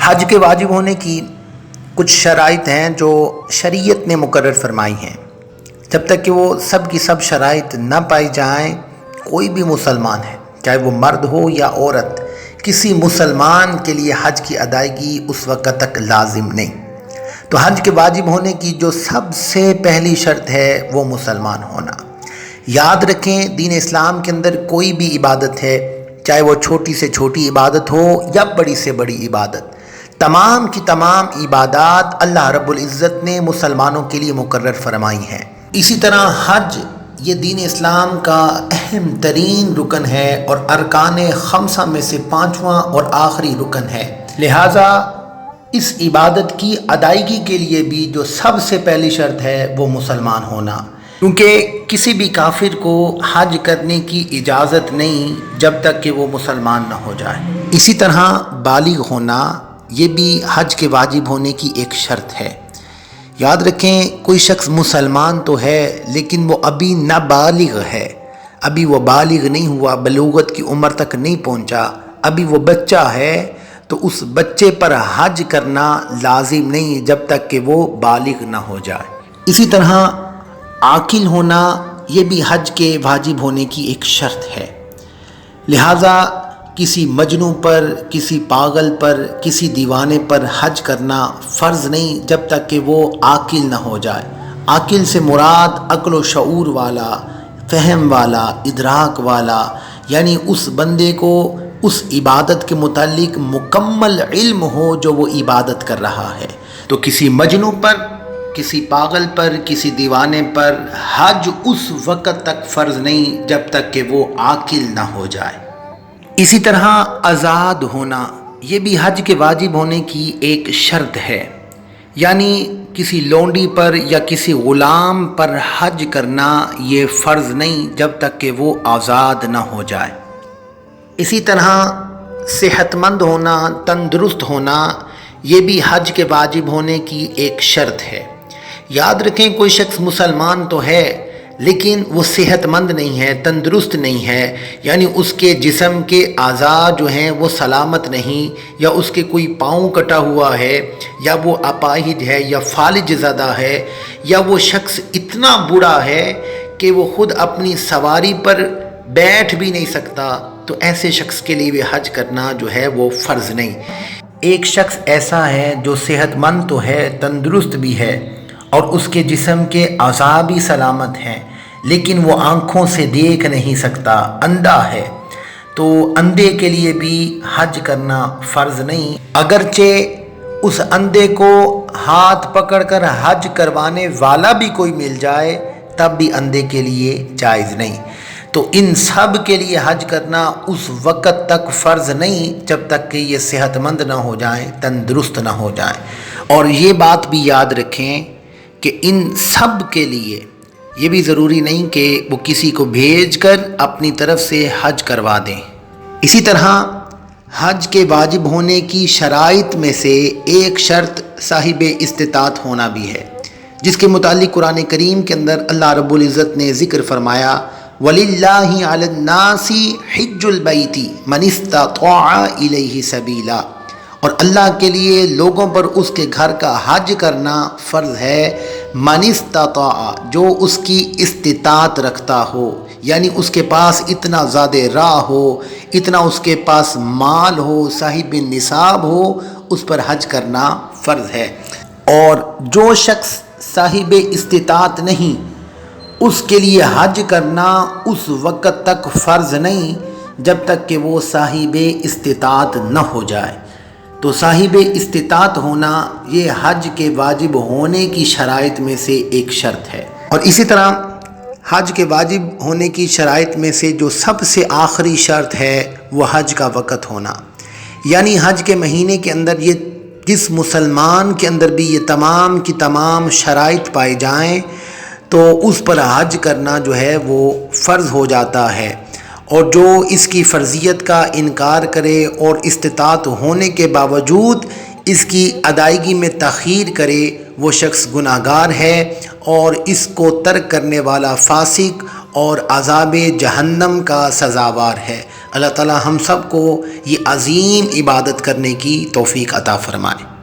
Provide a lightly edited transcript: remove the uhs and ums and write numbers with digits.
حج کے واجب ہونے کی کچھ شرائط ہیں جو شریعت نے مقرر فرمائی ہیں۔ جب تک کہ وہ سب کی سب شرائط نہ پائی جائیں، کوئی بھی مسلمان ہے، چاہے وہ مرد ہو یا عورت، کسی مسلمان کے لیے حج کی ادائیگی اس وقت تک لازم نہیں۔ تو حج کے واجب ہونے کی جو سب سے پہلی شرط ہے وہ مسلمان ہونا۔ یاد رکھیں، دین اسلام کے اندر کوئی بھی عبادت ہے، چاہے وہ چھوٹی سے چھوٹی عبادت ہو یا بڑی سے بڑی عبادت، تمام کی تمام عبادات اللہ رب العزت نے مسلمانوں کے لیے مقرر فرمائی ہیں۔ اسی طرح حج یہ دین اسلام کا اہم ترین رکن ہے اور ارکان خمسہ میں سے پانچواں اور آخری رکن ہے۔ لہٰذا اس عبادت کی ادائیگی کے لیے بھی جو سب سے پہلی شرط ہے وہ مسلمان ہونا، کیونکہ کسی بھی کافر کو حج کرنے کی اجازت نہیں جب تک کہ وہ مسلمان نہ ہو جائے۔ اسی طرح بالغ ہونا یہ بھی حج کے واجب ہونے کی ایک شرط ہے۔ یاد رکھیں، کوئی شخص مسلمان تو ہے لیکن وہ ابھی نابالغ ہے، ابھی وہ بالغ نہیں ہوا، بلوغت کی عمر تک نہیں پہنچا، ابھی وہ بچہ ہے، تو اس بچے پر حج کرنا لازم نہیں جب تک کہ وہ بالغ نہ ہو جائے۔ اسی طرح عاقل ہونا یہ بھی حج کے واجب ہونے کی ایک شرط ہے۔ لہٰذا کسی مجنوں پر، کسی پاگل پر، کسی دیوانے پر حج کرنا فرض نہیں جب تک کہ وہ عاقل نہ ہو جائے۔ عاقل سے مراد عقل و شعور والا، فہم والا، ادراک والا، یعنی اس بندے کو اس عبادت کے متعلق مکمل علم ہو جو وہ عبادت کر رہا ہے۔ تو کسی مجنوں پر، کسی پاگل پر، کسی دیوانے پر حج اس وقت تک فرض نہیں جب تک کہ وہ عاقل نہ ہو جائے۔ اسی طرح آزاد ہونا یہ بھی حج کے واجب ہونے کی ایک شرط ہے، یعنی کسی لونڈی پر یا کسی غلام پر حج کرنا یہ فرض نہیں جب تک کہ وہ آزاد نہ ہو جائے۔ اسی طرح صحت مند ہونا، تندرست ہونا یہ بھی حج کے واجب ہونے کی ایک شرط ہے۔ یاد رکھیں، کوئی شخص مسلمان تو ہے لیکن وہ صحت مند نہیں ہے، تندرست نہیں ہے، یعنی اس کے جسم کے اعضاء جو ہیں وہ سلامت نہیں، یا اس کے کوئی پاؤں کٹا ہوا ہے، یا وہ اپاہج ہے یا فالج زدہ ہے، یا وہ شخص اتنا بوڑھا ہے کہ وہ خود اپنی سواری پر بیٹھ بھی نہیں سکتا، تو ایسے شخص کے لیے حج کرنا جو ہے وہ فرض نہیں۔ ایک شخص ایسا ہے جو صحت مند تو ہے، تندرست بھی ہے، اور اس کے جسم کے اعضاء بھی سلامت ہیں، لیکن وہ آنکھوں سے دیکھ نہیں سکتا، اندھا ہے، تو اندھے کے لیے بھی حج کرنا فرض نہیں، اگرچہ اس اندھے کو ہاتھ پکڑ کر حج کروانے والا بھی کوئی مل جائے تب بھی اندھے کے لیے جائز نہیں۔ تو ان سب کے لیے حج کرنا اس وقت تک فرض نہیں جب تک کہ یہ صحت مند نہ ہو جائیں، تندرست نہ ہو جائیں۔ اور یہ بات بھی یاد رکھیں کہ ان سب کے لیے یہ بھی ضروری نہیں کہ وہ کسی کو بھیج کر اپنی طرف سے حج کروا دیں۔ اسی طرح حج کے واجب ہونے کی شرائط میں سے ایک شرط صاحب استطاعت ہونا بھی ہے، جس کے متعلق قرآن کریم کے اندر اللہ رب العزت نے ذکر فرمایا، وَلِلَّهِ عَلَى النَّاسِ حِجُّ الْبَيْتِ مَنِ اسْتَطَاعَ إِلَيْهِ سَبِيلًا، اور اللہ کے لیے لوگوں پر اس کے گھر کا حج کرنا فرض ہے، من استطاع، جو اس کی استطاعت رکھتا ہو، یعنی اس کے پاس اتنا زیادہ راہ ہو، اتنا اس کے پاس مال ہو، صاحب نصاب ہو، اس پر حج کرنا فرض ہے۔ اور جو شخص صاحب استطاعت نہیں، اس کے لیے حج کرنا اس وقت تک فرض نہیں جب تک کہ وہ صاحب استطاعت نہ ہو جائے۔ تو صاحب استطاعت ہونا یہ حج کے واجب ہونے کی شرائط میں سے ایک شرط ہے۔ اور اسی طرح حج کے واجب ہونے کی شرائط میں سے جو سب سے آخری شرط ہے وہ حج کا وقت ہونا، یعنی حج کے مہینے کے اندر یہ جس مسلمان کے اندر بھی یہ تمام کی تمام شرائط پائی جائیں تو اس پر حج کرنا جو ہے وہ فرض ہو جاتا ہے، اور جو اس کی فرضیت کا انکار کرے اور استطاعت ہونے کے باوجود اس کی ادائیگی میں تاخیر کرے وہ شخص گناہ گار ہے، اور اس کو ترک کرنے والا فاسق اور عذاب جہنم کا سزاوار ہے۔ اللہ تعالی ہم سب کو یہ عظیم عبادت کرنے کی توفیق عطا فرمائے۔